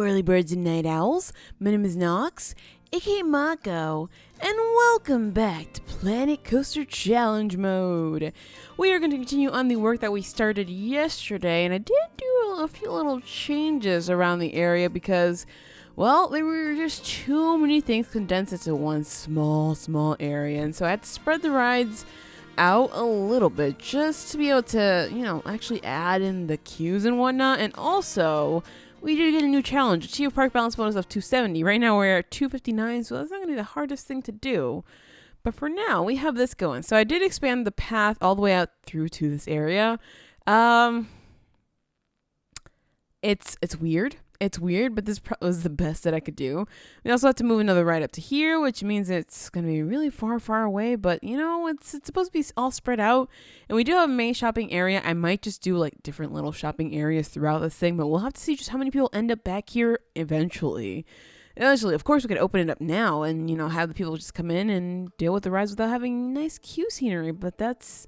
early birds and night owls. My name is Nox, aka Mako, and welcome back to Planet Coaster Challenge Mode. We are going to continue on the work that we started yesterday, and I did do a few little changes around the area because, well, there were just too many things condensed into one small area, and so I had to spread the rides out a little bit just to be able to, actually add in the queues and whatnot. And also, we did get a new challenge, achieve a park balance bonus of 270. Right now we're at 259, so that's not going to be the hardest thing to do. But for now, we have this going. So I did expand the path all the way out through to this area. It's weird. It's weird, but this was the best that I could do. We also have to move another ride up to here, which means it's going to be really far away. But, it's supposed to be all spread out. And we do have a main shopping area. I might just do, different little shopping areas throughout this thing. But we'll have to see just how many people end up back here eventually. Of course, we could open it up now and, have the people just come in and deal with the rides without having nice queue scenery. But that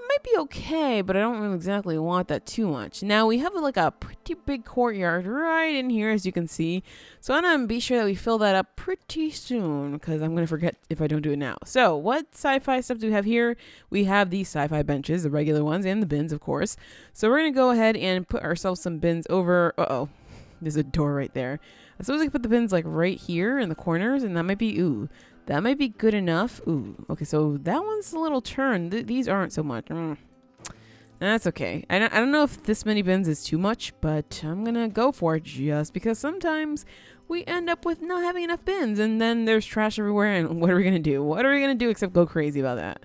might be okay, but I don't really exactly want that too much. Now, we have a pretty big courtyard right in here, as you can see. So I'm going to be sure that we fill that up pretty soon, because I'm going to forget if I don't do it now. So what sci-fi stuff do we have here? We have these sci-fi benches, the regular ones, and the bins, of course. So we're going to go ahead and put ourselves some bins over. Uh-oh, there's a door right there. I suppose I could put the bins right here in the corners, and that might be, that might be good enough. Ooh, okay, so that one's a little turned. These aren't so much. That's okay. I don't know if this many bins is too much, but I'm going to go for it just because sometimes we end up with not having enough bins, and then there's trash everywhere, and what are we going to do? What are we going to do except go crazy about that?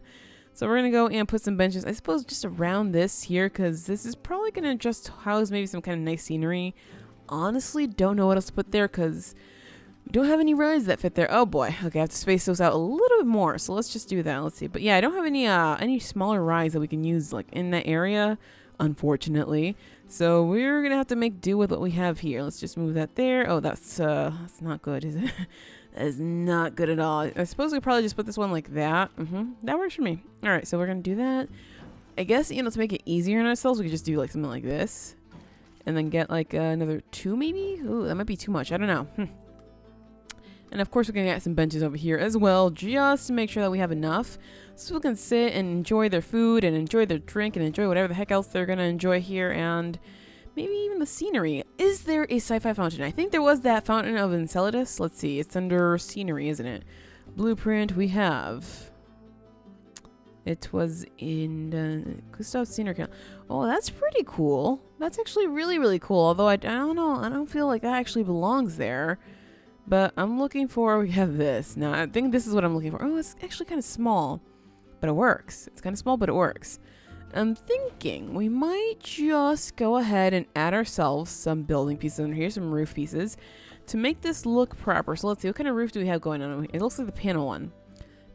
So we're going to go and put some benches, I suppose, just around this here, because this is probably going to just house maybe some kind of nice scenery. Honestly, don't know what else to put there, because we don't have any rides that fit there. Oh boy. Okay, I have to space those out a little bit more. So let's just do that. Let's see. But yeah, I don't have any smaller rides that we can use in that area, unfortunately. So we're gonna have to make do with what we have here. Let's just move that there. Oh, that's not good, is it? That is not good at all. I suppose we probably just put this one like that. That works for me. All right, so we're gonna do that. I guess to make it easier on ourselves, we could just do something like this, and then get another 2 maybe. Ooh, that might be too much. I don't know. And of course, we're going to get some benches over here as well, just to make sure that we have enough so people can sit and enjoy their food and enjoy their drink and enjoy whatever the heck else they're going to enjoy here, and maybe even the scenery. Is there a sci-fi fountain? I think there was that fountain of Enceladus. Let's see. It's under scenery, isn't it? Blueprint we have. It was in Gustav Scenery. Oh, that's pretty cool. That's actually really cool. Although I don't know. I don't feel like that actually belongs there. But I'm looking for, we have this. Now, I think this is what I'm looking for. Oh, it's actually kind of small, but it works. It's kind of small, but it works. I'm thinking we might just go ahead and add ourselves some building pieces under here, some roof pieces, to make this look proper. So let's see, what kind of roof do we have going on? It looks like the panel one.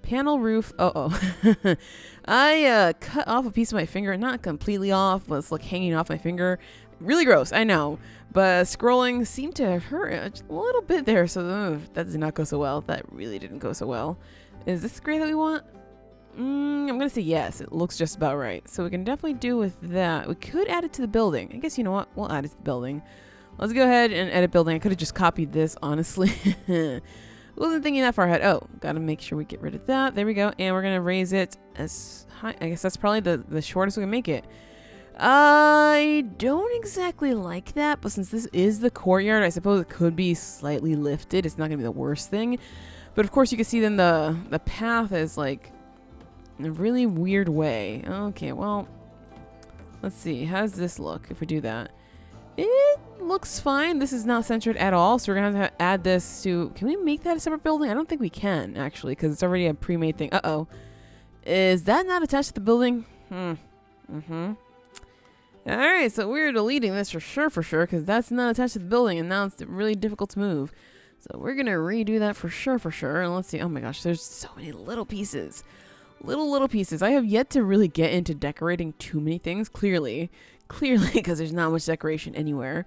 Panel roof. I cut off a piece of my finger. Not completely off, but it's hanging off my finger. Really gross, I know. But scrolling seemed to hurt a little bit there, so that did not go so well. That really didn't go so well. Is this the gray that we want? I'm going to say yes. It looks just about right. So we can definitely do with that. We could add it to the building. I guess, you know what? We'll add it to the building. Let's go ahead and edit building. I could have just copied this, honestly. Wasn't thinking that far ahead. Oh, got to make sure we get rid of that. There we go. And we're going to raise it as high. I guess that's probably the shortest we can make it. I don't exactly like that, but since this is the courtyard, I suppose it could be slightly lifted. It's not going to be the worst thing. But of course, you can see then the path is in a really weird way. Okay, well, let's see. How does this look if we do that? It looks fine. This is not centered at all, so we're going to have to add this to... Can we make that a separate building? I don't think we can, actually, because it's already a pre-made thing. Uh-oh. Is that not attached to the building? Alright, so we're deleting this for sure, because that's not attached to the building, and now it's really difficult to move. So we're going to redo that for sure. And let's see. Oh my gosh, there's so many little pieces. Little pieces. I have yet to really get into decorating too many things, clearly, because there's not much decoration anywhere.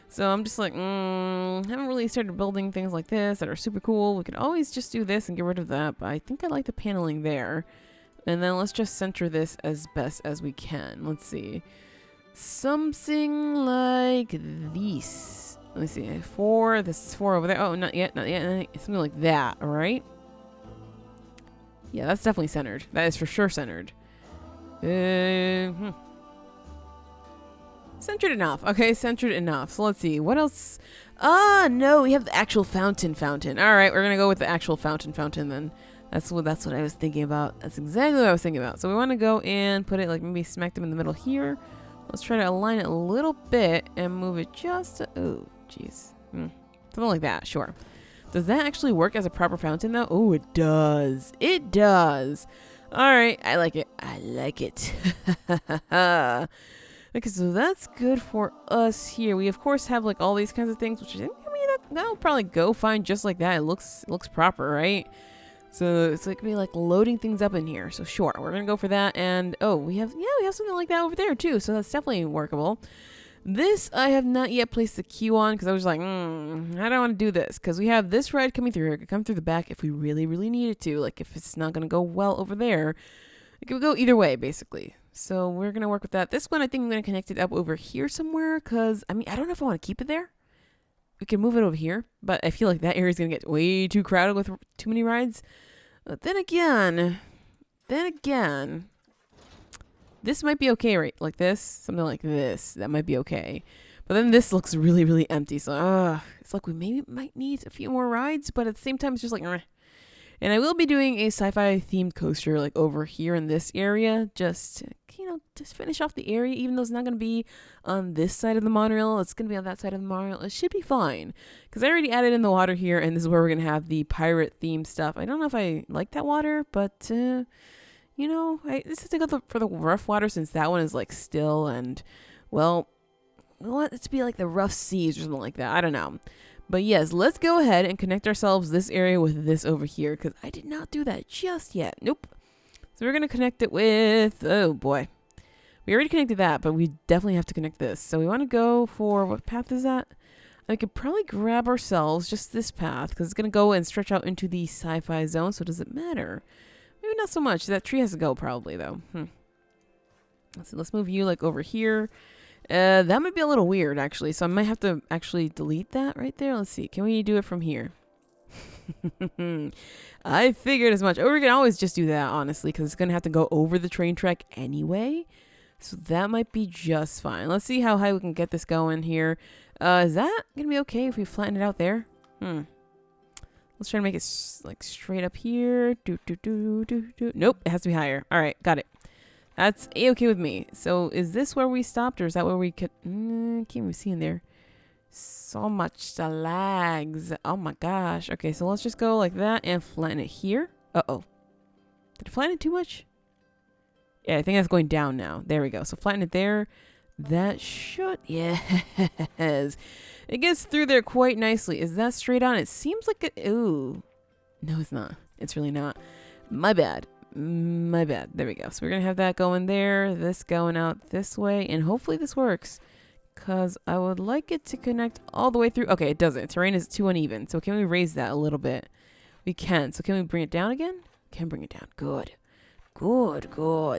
So I'm just haven't really started building things like this that are super cool. We could always just do this and get rid of that, but I think I like the paneling there. And then let's just center this as best as we can. Let's see. Something like this. Let me see. 4. This is 4 over there. Oh, not yet. Not yet. Not yet. Something like that. All right. Yeah, that's definitely centered. That is for sure centered. Centered enough. Okay, centered enough. So let's see. What else? Ah, no. We have the actual fountain. All right, we're going to go with the actual fountain then. That's what I was thinking about. That's exactly what I was thinking about. So we want to go and put it like maybe smack them in the middle here. Let's try to align it a little bit and move it just... Oh, jeez. Something like that, sure. Does that actually work as a proper fountain, though? Oh, it does. It does. All right, I like it. I like it. Okay, so that's good for us here. We, of course, have, like, all these kinds of things, which I mean, that'll probably go fine just like that. It looks proper, right? So it's like me like loading things up in here. So sure, we're gonna go for that. And oh, we have something like that over there too. So that's definitely workable. This I have not yet placed the queue on because I was like, I don't want to do this because we have this ride coming through. It could come through the back if we really, really needed to. Like if it's not gonna go well over there, it could go either way basically. So we're gonna work with that. This one I think I'm gonna connect it up over here somewhere because I mean I don't know if I want to keep it there. We can move it over here, but I feel like that area is going to get way too crowded with too many rides. But then again, this might be okay, right? Like this, something like this. That might be okay. But then this looks really, really empty. So it's like we maybe might need a few more rides, but at the same time, it's just like, And I will be doing a sci-fi themed coaster like over here in this area, just just finish off the area, even though it's not going to be on this side of the monorail. It's going to be on that side of the monorail. It should be fine because I already added in the water here, and this is where we're going to have the pirate themed stuff. I don't know if I like that water, but this is to go for the rough water since that one is like still and well, I want it to be like the rough seas or something like that. I don't know. But yes, let's go ahead and connect ourselves this area with this over here because I did not do that just yet. Nope. So we're going to connect it with, oh boy. We already connected that, but we definitely have to connect this. So we want to go for, what path is that? I could probably grab ourselves just this path because it's going to go and stretch out into the sci-fi zone. So does it matter? Maybe not so much. That tree has to go probably though. Let's move you like over here. That might be a little weird actually. So I might have to actually delete that right there. Let's see. Can we do it from here? I figured as much. Or we can always just do that honestly because it's going to have to go over the train track anyway. So that might be just fine. Let's see how high we can get this going here. Is that going to be okay if we flatten it out there? Let's try to make it like straight up here. Nope, it has to be higher. All right, got it. That's a-okay with me. So is this where we stopped or is that where we could... can't even see in there. So much lags. Oh my gosh. Okay, so let's just go like that and flatten it here. Uh-oh. Did I flatten it too much? Yeah, I think that's going down now. There we go. So flatten it there. That should... Yes. It gets through there quite nicely. Is that straight on? It seems like it... Ooh. No, it's not. It's really not. My bad. My bad. There we go. So we're going to have that going there. This going out this way. And hopefully this works. Because I would like it to connect all the way through. Okay, it doesn't. Terrain is too uneven. So can we raise that a little bit? We can. So can we bring it down again? Can bring it down. Good. Good.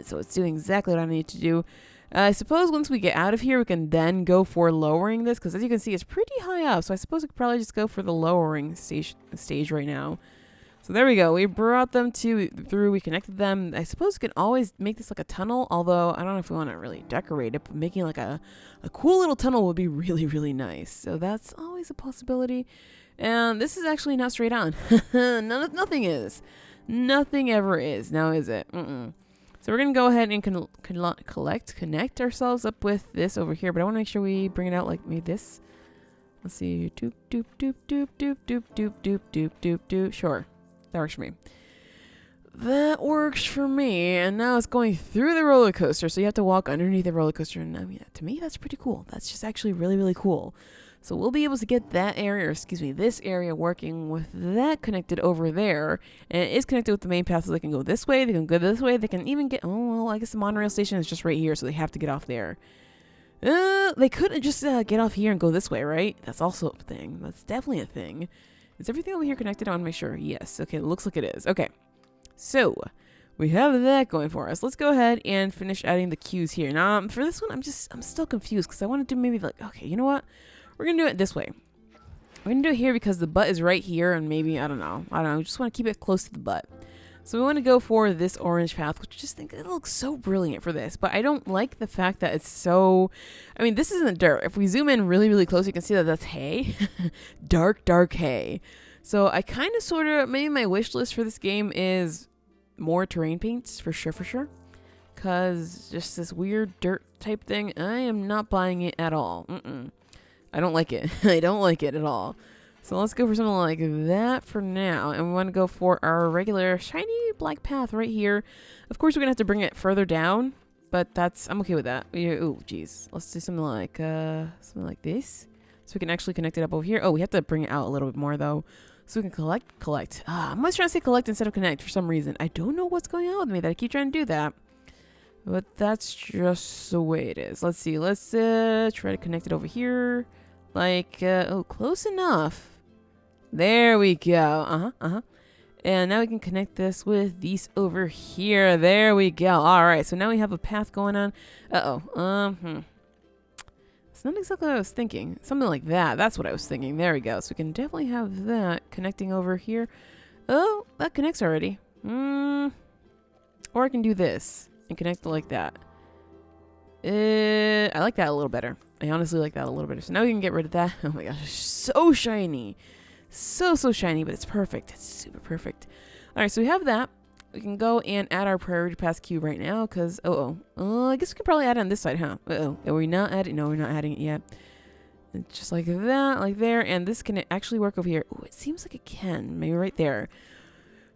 So it's doing exactly what I need to do. I suppose once we get out of here, we can then go for lowering this. Because as you can see, it's pretty high up. So I suppose we could probably just go for the lowering stage right now. So there we go. We brought them through. We connected them. I suppose we can always make this like a tunnel. Although I don't know if we want to really decorate it. But making like a cool little tunnel would be really, really nice. So that's always a possibility. And this is actually not straight on. Nothing is. Nothing ever is. Now is it? So we're going to go ahead and connect ourselves up with this over here. But I want to make sure we bring it out like maybe this. Let's see. Doop, doop, doop, doop, doop, doop, doop, doop, doop, doop, doop. Sure. That works for me. That works for me. And now it's going through the roller coaster. So you have to walk underneath the roller coaster. And I mean, to me, that's pretty cool. That's just actually really, really cool. So we'll be able to get that area, or excuse me, this area working with that connected over there. And it is connected with the main path, so they can go this way, they can go this way, they can even get, oh, well, I guess the monorail station is just right here, so they have to get off there. They could just get off here and go this way, right? That's also a thing. That's definitely a thing. Is everything over here connected? I want to make sure. Yes. Okay, it looks like it is. Okay. So, we have that going for us. Let's go ahead and finish adding the queues here. Now, for this one, I'm still confused because I want to do maybe like, okay, you know what? we're going to do it this way. We're going to do it here because the butt is right here, and maybe, I don't know. We just want to keep it close to the butt. So we want to go for this orange path, which I just think it looks so brilliant for this. But I don't like the fact that it's so... I mean, this isn't dirt. If we zoom in really, really close, you can see that that's hay. Dark, dark hay. So I kind of sort of... Maybe my wish list for this game is more terrain paints, for sure. Because just this weird dirt type thing, I am not buying it at all. I don't like it. I don't like it at all. So let's go for something like that for now. And we want to go for our regular shiny black path right here. Of course, we're going to have to bring it further down. But I'm okay with that. Ooh, geez. Let's do something like this. So we can actually connect it up over here. Oh, we have to bring it out a little bit more, though. So we can collect. I'm always trying to say collect instead of connect for some reason. I don't know what's going on with me that I keep trying to do that. But that's just the way it is. Let's see. Let's try to connect it over here. Oh, close enough. There we go. And now we can connect this with these over here. There we go. All right. So now we have a path going on. It's not exactly what I was thinking. Something like that. That's what I was thinking. There we go. So we can definitely have that connecting over here. Oh, that connects already. Or I can do this and connect it like that. I like that a little better. I honestly like that a little better. So now we can get rid of that. Oh my gosh, it's so shiny. So shiny, but it's perfect. It's super perfect. All right, so we have that. We can go and add our priority pass cube right now because, I guess we could probably add it on this side, huh? Are we not adding? No, we're not adding it yet. And just like that, like there. And this can actually work over here. Oh, it seems like it can. Maybe right there.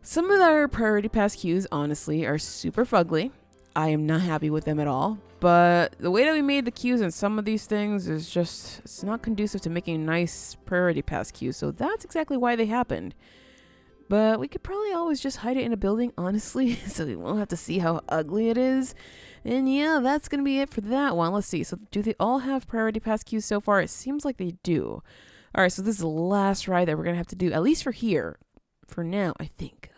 Some of our priority pass cubes, honestly, are super fugly. I am not happy with them at all. But the way that we made the queues in some of these things is just, it's not conducive to making nice priority pass queues. So that's exactly why they happened. But we could probably always just hide it in a building, honestly, so we won't have to see how ugly it is. And yeah, that's going to be it for that one. Let's see. So do they all have priority pass queues so far? It seems like they do. All right, so this is the last ride that we're going to have to do, at least for here. For now, I think.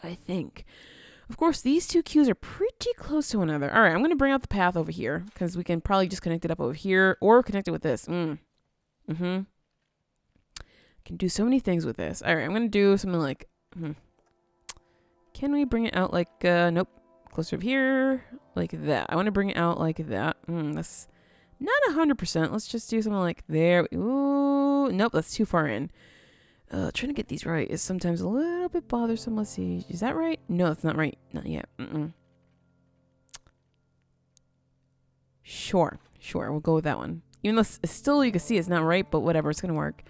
Of course, these two queues are pretty close to one another. All right, I'm going to bring out the path over here because we can probably just connect it up over here or connect it with this. Can do so many things with this. All right, I'm going to do something like... Can we bring it out like... nope. Closer over here. Like that. I want to bring it out like that. That's not 100%. Let's just do something like there. Ooh. Nope, that's too far in. Trying to get these right is sometimes a little bit bothersome. Let's see. Is that right? No, that's not right. Not yet. Sure. We'll go with that one. Even though still you can see it's not right, but whatever. It's going to work.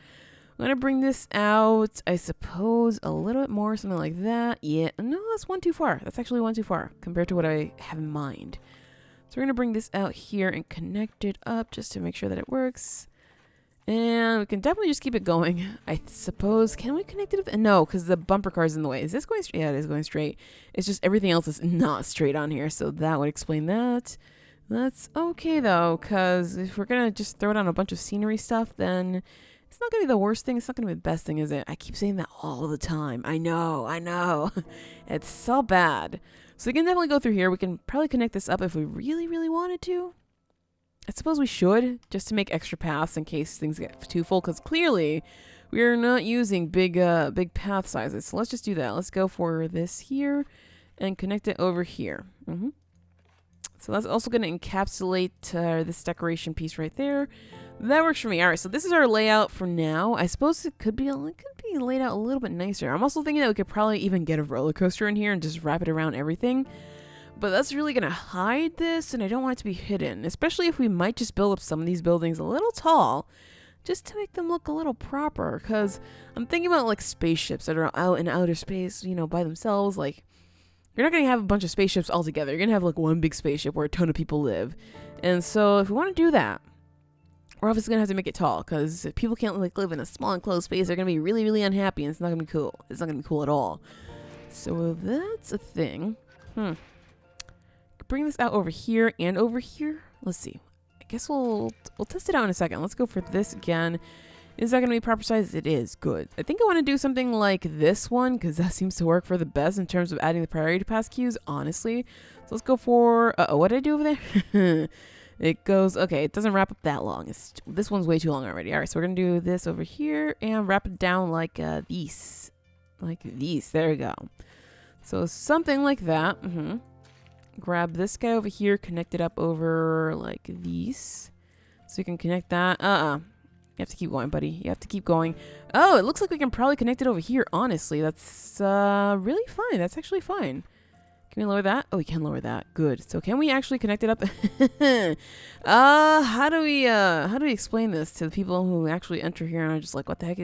I'm going to bring this out, I suppose, a little bit more. Something like that. Yeah. No, that's one too far. That's actually one too far compared to what I have in mind. So we're going to bring this out here and connect it up just to make sure that it works. And we can definitely just keep it going, I suppose. Can we connect it? No, because the bumper car is in the way. Is this going straight? Yeah, it is going straight. It's just everything else is not straight on here, so that would explain that. That's okay, though, because if we're going to just throw it on a bunch of scenery stuff, then it's not going to be the worst thing. It's not going to be the best thing, is it? I keep saying that all the time. I know. It's so bad. So we can definitely go through here. We can probably connect this up if we really, really wanted to. I suppose we should, just to make extra paths in case things get too full, because clearly we are not using big path sizes. So let's just do that. Let's go for this here and connect it over here. So that's also going to encapsulate this decoration piece right there. That works for me. All right, so this is our layout for now. I suppose it could be laid out a little bit nicer. I'm also thinking that we could probably even get a roller coaster in here and just wrap it around everything. But that's really going to hide this, and I don't want it to be hidden, especially if we might just build up some of these buildings a little tall just to make them look a little proper, because I'm thinking about, like, spaceships that are out in outer space, you know, by themselves. Like, you're not going to have a bunch of spaceships all together. You're going to have, like, one big spaceship where a ton of people live. And so if we want to do that, we're obviously going to have to make it tall, because if people can't, like, live in a small enclosed space, they're going to be really, really unhappy, and it's not going to be cool. It's not going to be cool at all. So that's a thing. Bring this out over here and over here. Let's see. I guess we'll test it out in a second. Let's go for this again. Is that going to be proper size? It is. Good. I think I want to do something like this one because that seems to work for the best in terms of adding the priority pass queues, honestly. So let's go for... what did I do over there? It goes, okay, it doesn't wrap up that long. This one's way too long already. All right, so we're going to do this over here and wrap it down like these. Like these. There we go. So something like that. Grab this guy over here, connect it up over like these. So you can connect that. You have to keep going, buddy. You have to keep going. Oh, it looks like we can probably connect it over here, honestly. That's really fine. That's actually fine. Can we lower that? Oh, we can lower that. Good. So can we actually connect it up? How do we explain this to the people who actually enter here and are just like, what the heck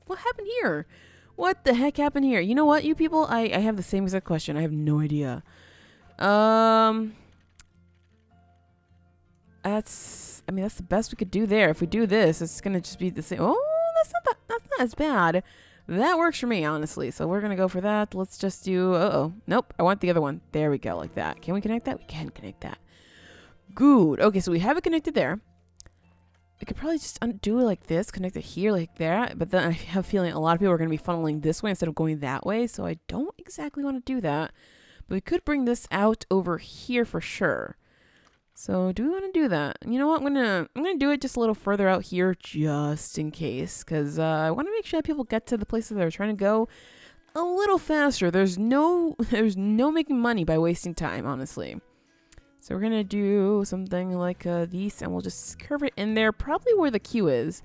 what happened here? What the heck happened here? You know what, you people? I have the same exact question. I have no idea. That's the best we could do there. If we do this, it's gonna just be the same. Oh, that's not as bad. That works for me, honestly. So we're gonna go for that. Let's just do, nope, I want the other one. There we go, like that. Can we connect that? We can connect that. Good. Okay, so we have it connected there. We could probably just undo it like this, connect it here like that. But then I have a feeling a lot of people are gonna be funneling this way instead of going that way. So I don't exactly want to do that. But we could bring this out over here for sure. So do we want to do that? You know what? I'm gonna do it just a little further out here, just in case, because I want to make sure that people get to the places they're trying to go a little faster. There's no making money by wasting time, honestly. So we're gonna do something like these, and we'll just curve it in there, probably where the queue is.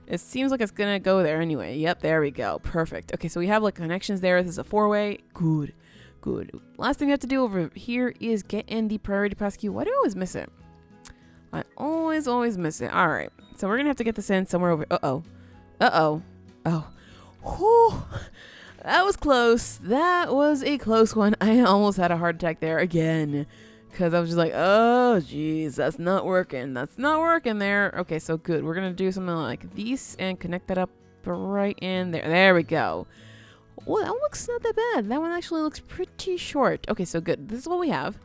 It seems like it's gonna go there anyway. Yep, there we go. Perfect. Okay, so we have like connections there. This is a 4-way. Good. Good. Last thing we have to do over here is get in the priority pass queue. Why do I always miss it? I always miss it. All right. So we're going to have to get this in somewhere over. Oh. Whew. That was close. That was a close one. I almost had a heart attack there again. Because I was just like, oh, geez, that's not working. That's not working there. Okay, so good. We're going to do something like these and connect that up right in there. There we go. Well, that one looks not that bad. That one actually looks pretty short. Okay, so good. This is what we have.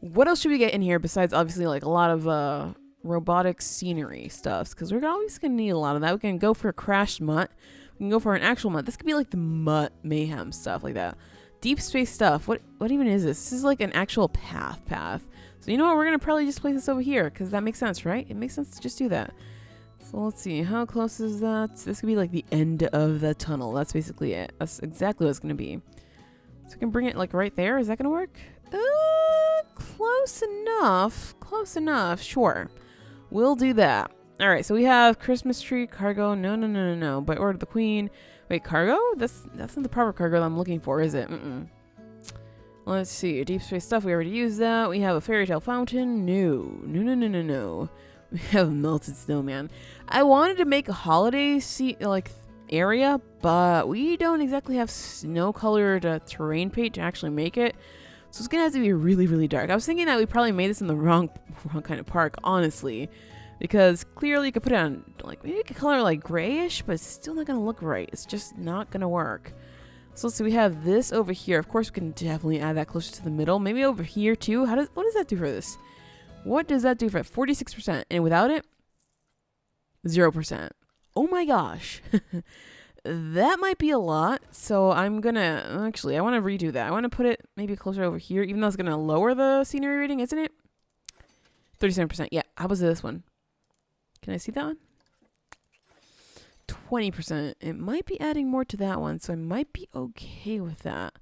What else should we get in here besides obviously like a lot of robotic scenery stuff? Because we're always going to need a lot of that. We can go for a crashed mutt. We can go for an actual mutt. This could be like the mutt mayhem stuff like that. Deep space stuff. What even is this? This is like an actual path. So you know what? We're going to probably just place this over here because that makes sense, right? It makes sense to just do that. So let's see, how close is that? This could be like the end of the tunnel. That's basically it. That's exactly what it's going to be. So we can bring it like right there. Is that going to work? Close enough. Close enough. Sure. We'll do that. All right, so we have Christmas tree, cargo. No. By order of the queen. Wait, cargo? That's not the proper cargo that I'm looking for, is it? Let's see. Deep space stuff. We already used that. We have a fairy tale fountain. No. We have a melted snowman. I wanted to make a holiday area, but we don't exactly have snow-colored terrain paint to actually make it. So it's gonna have to be really, really dark. I was thinking that we probably made this in the wrong kind of park, honestly, because clearly you could put it on like maybe you could color like grayish, but it's still not gonna look right. It's just not gonna work. So let's see. We have this over here. Of course, we can definitely add that closer to the middle. Maybe over here too. What does that do for this? What does that do for it? 46%. And without it, 0%. Oh my gosh. That might be a lot. So I'm going to... Actually, I want to redo that. I want to put it maybe closer over here. Even though it's going to lower the scenery rating, isn't it? 37%. Yeah. How was this one? Can I see that one? 20%. It might be adding more to that one. So I might be okay with that.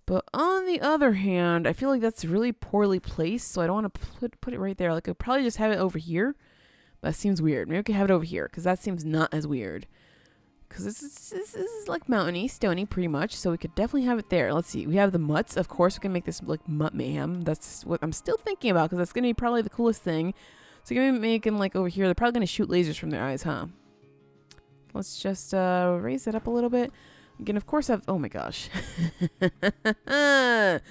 But on the other hand, I feel like that's really poorly placed, so I don't want to put it right there. Like, I'd probably just have it over here. But that seems weird. Maybe we can have it over here, because that seems not as weird. Because this is like mountainy, stony, pretty much, so we could definitely have it there. Let's see. We have the mutts. Of course, we can make this like mutt mayhem. That's what I'm still thinking about, because that's going to be probably the coolest thing. So you're going to make them like over here. They're probably going to shoot lasers from their eyes, huh? Let's just raise it up a little bit. Again, of course, oh my gosh. That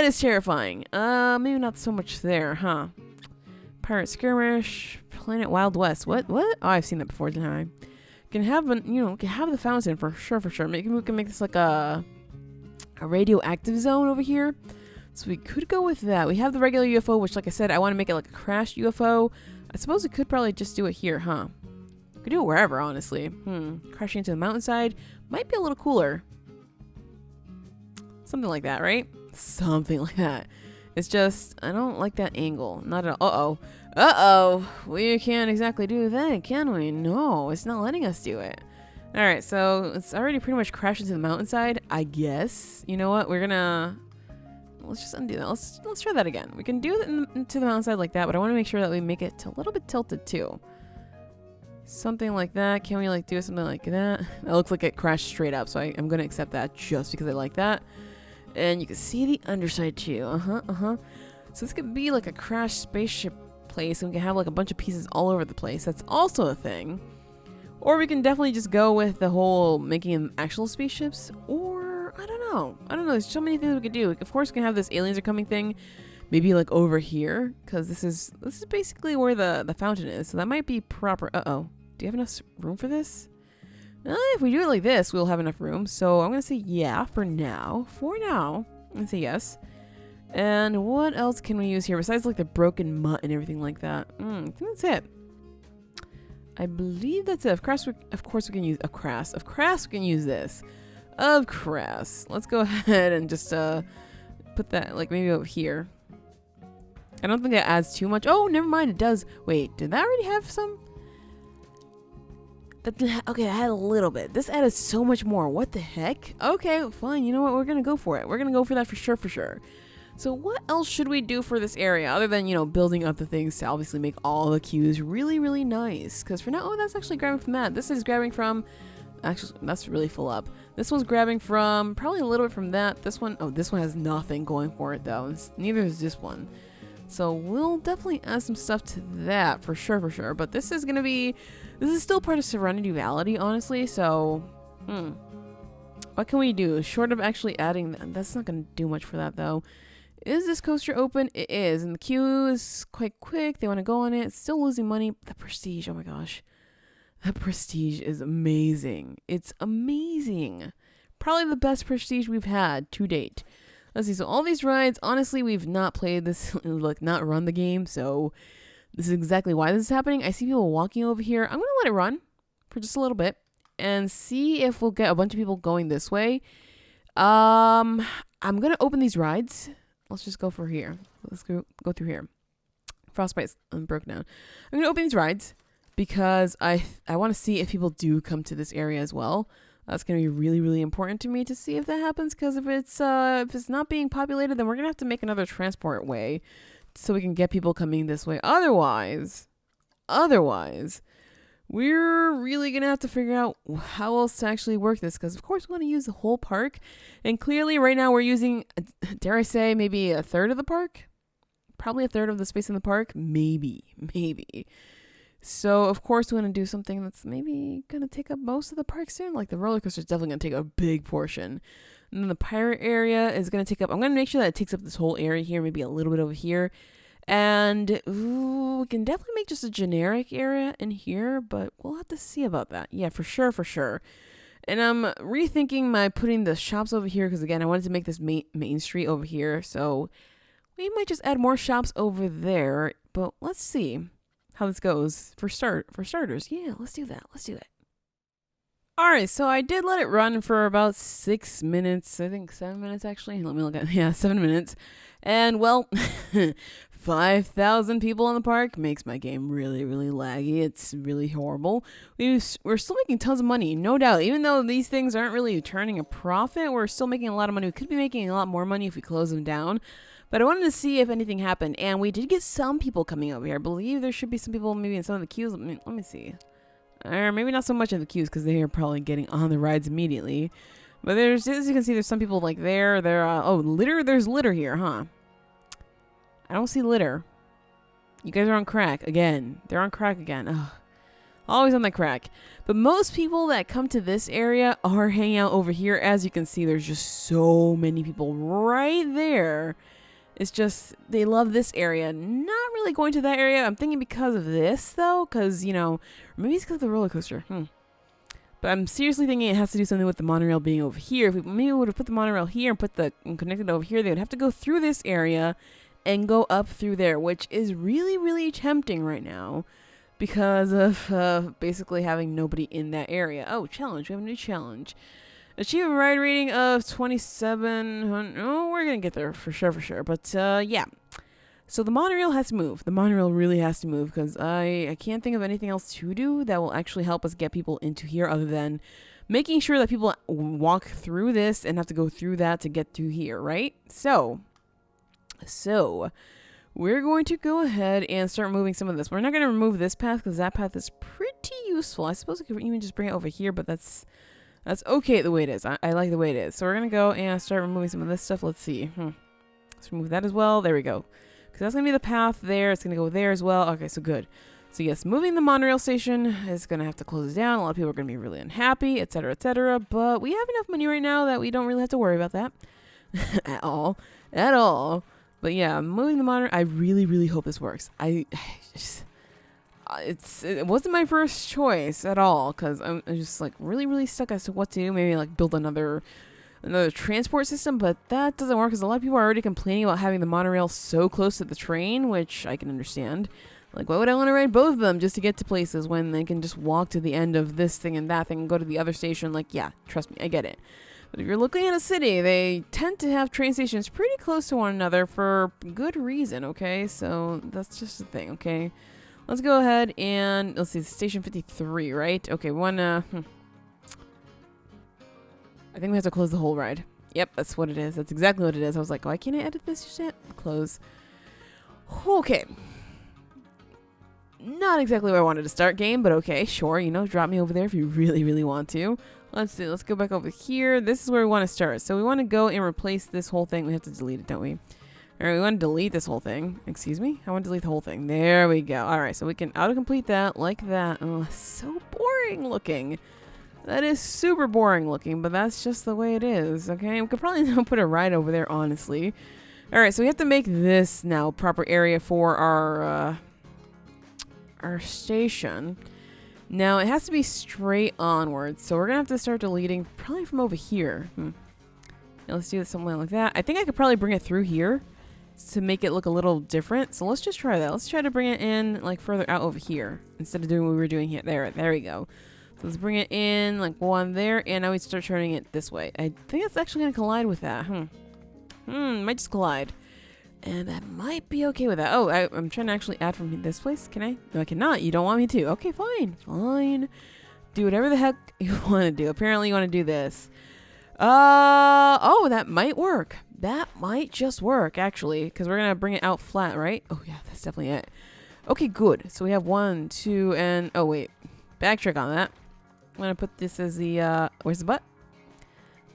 is terrifying. Maybe not so much there, huh? Pirate Skirmish, Planet Wild West. What? Oh, I've seen that before, didn't I? Can have can have the fountain for sure. Maybe we can make this like a radioactive zone over here. So we could go with that. We have the regular UFO, which, like I said, I want to make it like a crashed UFO. I suppose we could probably just do it here, huh? We could do it wherever, honestly. Crashing into the mountainside might be a little cooler. Something like that, right? Something like that. It's just, I don't like that angle. Not at all. Uh-oh. Uh-oh. We can't exactly do that, can we? No, it's not letting us do it. Alright, so it's already pretty much crashed into the mountainside, I guess. You know what? We're gonna... Let's just undo that. Let's try that again. We can do it into the mountainside like that, but I want to make sure that we make it a little bit tilted too. Something like that. Can we like do something like that? It looks like it crashed straight up, so I'm going to accept that just because I like that. And you can see the underside too. So this could be like a crashed spaceship place, and we can have like a bunch of pieces all over the place. That's also a thing. Or we can definitely just go with the whole making them actual spaceships. Or, I don't know. There's so many things we could do. Of course, we can have this aliens are coming thing. Maybe like over here. Because this is basically where the fountain is. So that might be proper. Uh-oh. Do you have enough room for this? If we do it like this, we'll have enough room. So I'm going to say yeah for now. I'm going to say yes. And what else can we use here besides like the broken mutt and everything like that? I think that's it. I believe that's it. Of course we can use of crass we can use this. Of crass. Let's go ahead and just put that like maybe over here. I don't think that adds too much. Oh, never mind. It does. Wait, did that already have some? Okay, I had a little bit. This added so much more. What the heck? Okay, fine. You know what? We're going to go for it. We're going to go for that for sure. So what else should we do for this area other than, building up the things to obviously make all the queues really, really nice? Because for now, oh, that's actually grabbing from that. This is grabbing from, actually, that's really full up. This one's grabbing from probably a little bit from that. This one, oh, this one has nothing going for it though. Neither is this one. So we'll definitely add some stuff to that for sure. But this is still part of Serenity Valley, honestly. So, what can we do? Short of actually adding, that's not going to do much for that though. Is this coaster open? It is. And the queue is quite quick. They want to go on it. It's still losing money. The prestige, oh my gosh. That prestige is amazing. It's amazing. Probably the best prestige we've had to date. Let's see, so all these rides, honestly, we've not played this, like not run the game, so this is exactly why this is happening. I see people walking over here. I'm going to let it run for just a little bit and see if we'll get a bunch of people going this way. I'm going to open these rides. Let's just go for here. Let's go through here. Frostbite's broke down. I'm going to open these rides because I want to see if people do come to this area as well. That's going to be really, really important to me to see if that happens, because if it's not being populated, then we're going to have to make another transport way so we can get people coming this way. Otherwise, we're really going to have to figure out how else to actually work this, because of course we want to use the whole park. And clearly right now we're using, dare I say, maybe a third of the park? Probably a third of the space in the park? Maybe. So, of course, we want to do something that's maybe going to take up most of the park soon. Like the roller coaster is definitely going to take a big portion. And then the pirate area is going to take up... I'm going to make sure that it takes up this whole area here, maybe a little bit over here. And we can definitely make just a generic area in here, but we'll have to see about that. Yeah, for sure. And I'm rethinking my putting the shops over here because, again, I wanted to make this main street over here. So we might just add more shops over there, but let's see how this goes for starters. Yeah, let's do that. All right, so I did let it run for about 6 minutes. I think 7 minutes actually. Let me look at 7 minutes. And well, 5,000 people in the park makes my game really, really laggy. It's really horrible. We're still making tons of money, no doubt. Even though these things aren't really turning a profit, we're still making a lot of money. We could be making a lot more money if we close them down. But I wanted to see if anything happened, and we did get some people coming over here. I believe there should be some people maybe in some of the queues. Let me see. Or maybe not so much in the queues because they are probably getting on the rides immediately. But there's, as you can see, there's some people like there. Litter. There's litter here, huh? I don't see litter. You guys are on crack again. They're on crack again. Ugh. Always on the crack. But most people that come to this area are hanging out over here. As you can see, there's just so many people right there. It's just, they love this area. Not really going to that area. I'm thinking because of this, though. Because, maybe it's because of the roller coaster. But I'm seriously thinking it has to do something with the monorail being over here. If we maybe would have put the monorail here and connected over here, they would have to go through this area and go up through there, which is really, really tempting right now because of basically having nobody in that area. Oh, challenge. We have a new challenge. Achieve a ride rating of 2700. Oh, we're going to get there for sure. But, yeah. So the monorail has to move. The monorail really has to move because I can't think of anything else to do that will actually help us get people into here other than making sure that people walk through this and have to go through that to get to here, right? So we're going to go ahead and start moving some of this. We're not going to remove this path because that path is pretty useful. I suppose we could even just bring it over here, but that's okay the way it is. I like the way it is. So we're going to go and start removing some of this stuff. Let's see. Let's remove that as well. There we go. Because that's going to be the path there. It's going to go there as well. Okay, so good. So yes, moving the monorail station is going to have to close it down. A lot of people are going to be really unhappy, etc., etc. But we have enough money right now that we don't really have to worry about that at all. But yeah, moving the monorail. I really hope this works. It wasn't my first choice at all because I'm just like really stuck as to what to do. Maybe like build another transport system, but that doesn't work because a lot of people are already complaining about having the monorail so close to the train, which I can understand. Like, why would I want to ride both of them just to get to places when they can just walk to the end of this thing and that thing and go to the other station? Like, yeah, trust me, I get it. But if you're looking at a city, they tend to have train stations pretty close to one another for good reason, okay? So that's just the thing, okay? Let's go ahead and, let's see, station 53, right? Okay, I think we have to close the whole ride. Yep, that's what it is. That's exactly what it is. I was like, why can't I edit this just yet? Close. Okay. Not exactly where I wanted to start game, but okay, sure. You know, drop me over there if you really want to. Let's see. Let's go back over here. This is where we want to start. So we want to go and replace this whole thing. We have to delete it, don't we? All right, we want to delete this whole thing. Excuse me? I want to delete the whole thing. There we go. All right, so we can autocomplete that like that. Oh, so boring looking. That is super boring looking, but that's just the way it is, okay? We could probably put a ride over there, honestly. All right, so we have to make this now proper area for our station. Now, it has to be straight onwards, so we're going to have to start deleting probably from over here. Now, let's do something like that. I think I could probably bring it through here to make it look a little different. So let's just try that. Let's try to bring it in like further out over here instead of doing what we were doing here. There we go. So let's bring it in like one there, and now we start turning it this way. I think that's actually going to collide with that. Might just collide. And that might be okay with that. Oh, I'm trying to actually add from this place. Can I? No, I cannot. You don't want me to. Okay, fine. Do whatever the heck you want to do. Apparently you want to do this. Oh, that might work. That might just work, actually, because we're going to bring it out flat, right? Oh, yeah, that's definitely it. Okay, good. So we have 1, 2, and... Oh, wait. Backtrack on that. I'm going to put this as the... Where's the butt?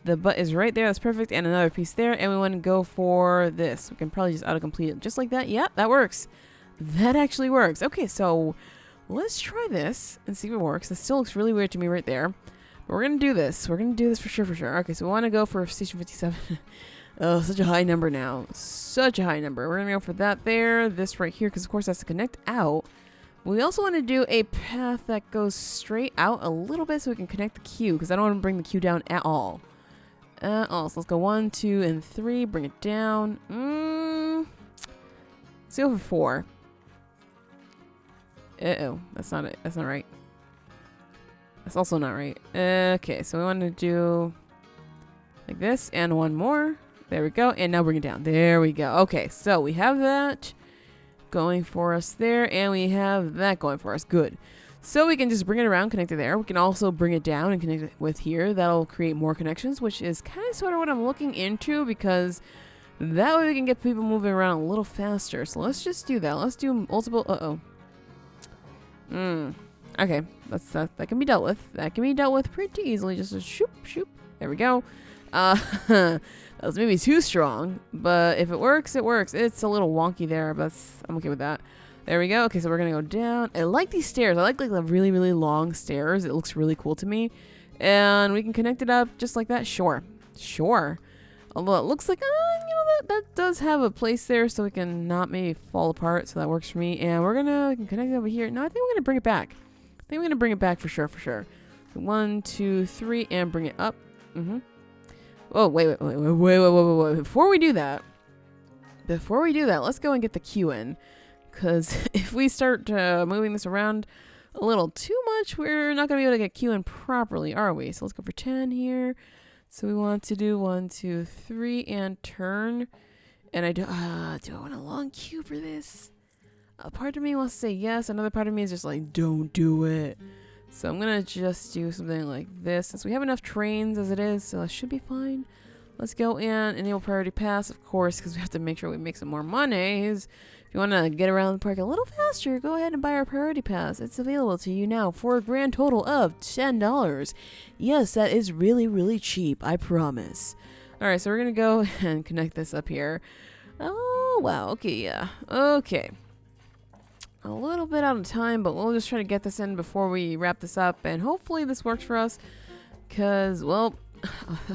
The butt is right there. That's perfect. And another piece there. And we want to go for this. We can probably just autocomplete it just like that. Yep, that works. That actually works. Okay, so let's try this and see if it works. This still looks really weird to me right there. But we're going to do this. We're going to do this for sure. Okay, so we want to go for station 57. Oh, such a high number now. Such a high number. We're going to go for that there. This right here, because of course that's to connect out. We also want to do a path that goes straight out a little bit so we can connect the queue, because I don't want to bring the queue down at all. So let's go 1, 2, and 3. Bring it down. Let's go for 4. Uh-oh. That's not it. That's not right. That's also not right. Okay, so we want to do like this and one more. There we go. And now bring it down. There we go. Okay, so we have that going for us there, and we have that going for us. Good. So we can just bring it around, connect it there. We can also bring it down and connect it with here. That'll create more connections, which is kind of sort of what I'm looking into, because that way we can get people moving around a little faster. So let's just do that. Let's do multiple... Okay, that can be dealt with. That can be dealt with pretty easily. Just a shoop. There we go. That was maybe too strong, but if it works, it works. It's a little wonky there, but I'm okay with that. There we go. Okay, so we're gonna go down. I like these stairs. I like the really long stairs. It looks really cool to me. And we can connect it up just like that. Sure. Although it looks like, that does have a place there, so we can not maybe fall apart. So that works for me. And we can connect it over here. No, I think we're gonna bring it back. For sure. So 1, 2, 3, and bring it up. Oh, wait. Before we do that, let's go and get the queue in. Because if we start moving this around a little too much, we're not going to be able to get queue in properly, are we? So let's go for 10 here. So we want to do 1, 2, 3 and turn. And do I want a long queue for this? A part of me wants to say yes. Another part of me is just like, don't do it. So I'm going to just do something like this. Since we have enough trains as it is, so it should be fine. Let's go and enable priority pass, of course, because we have to make sure we make some more money. If you want to get around the park a little faster, go ahead and buy our priority pass. It's available to you now for a grand total of $10. Yes, that is really, really cheap, I promise. Alright, so we're going to go and connect this up here. Oh, wow. Okay, yeah. Okay. A little bit out of time, but we'll just try to get this in before we wrap this up. And hopefully this works for us. Because, well,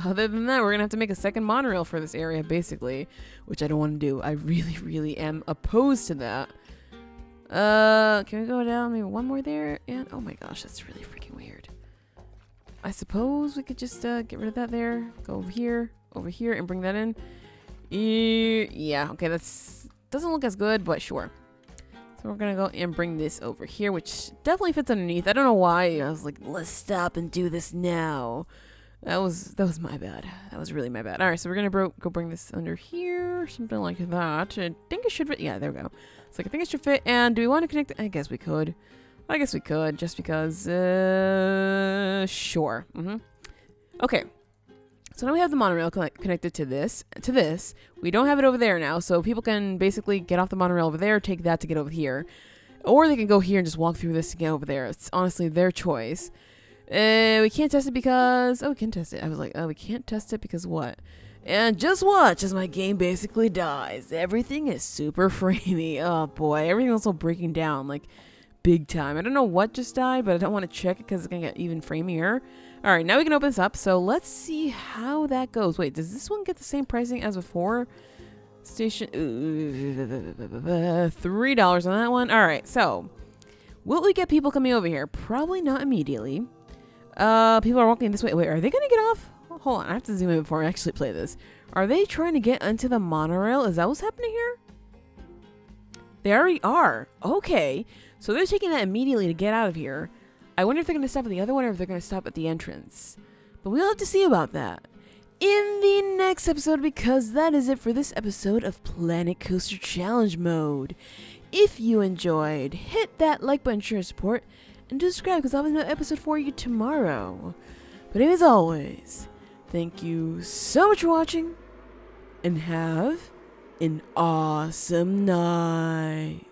other than that, we're going to have to make a second monorail for this area, basically. Which I don't want to do. I really, really am opposed to that. Can we go down maybe one more there? And, oh my gosh, that's really freaking weird. I suppose we could just get rid of that there. Go over here, and bring that in. Yeah, okay, that's doesn't look as good, but sure. So we're gonna go and bring this over here, which definitely fits underneath. I don't know why I was like, let's stop and do this now. That was my bad. That was really my bad. All right, so we're gonna go bring this under here, something like that. I think it should fit. Yeah, there we go. It's like I think it should fit. And do we want to connect? I guess we could. I guess we could, just because. Sure. Okay. So now we have the monorail connected to this. We don't have it over there now, so people can basically get off the monorail over there, take that to get over here. Or they can go here and just walk through this to get over there. It's honestly their choice. We can't test it because... Oh, we can test it. I was like, oh, we can't test it because what? And just watch as my game basically dies. Everything is super framey. Oh, boy. Everything also breaking down, like, big time. I don't know what just died, but I don't want to check it because it's going to get even framier. All right, now we can open this up. So let's see how that goes. Wait, does this one get the same pricing as before? Station, $3 on that one. All right, so will we get people coming over here? Probably not immediately. People are walking this way. Wait, are they gonna get off? Hold on, I have to zoom in before I actually play this. Are they trying to get onto the monorail? Is that what's happening here? They already are. Okay, so they're taking that immediately to get out of here. I wonder if they're going to stop at the other one or if they're going to stop at the entrance. But we'll have to see about that in the next episode, because that is it for this episode of Planet Coaster Challenge Mode. If you enjoyed, hit that like button, share, support, and subscribe, because I'll have another episode for you tomorrow. But as always, thank you so much for watching, and have an awesome night.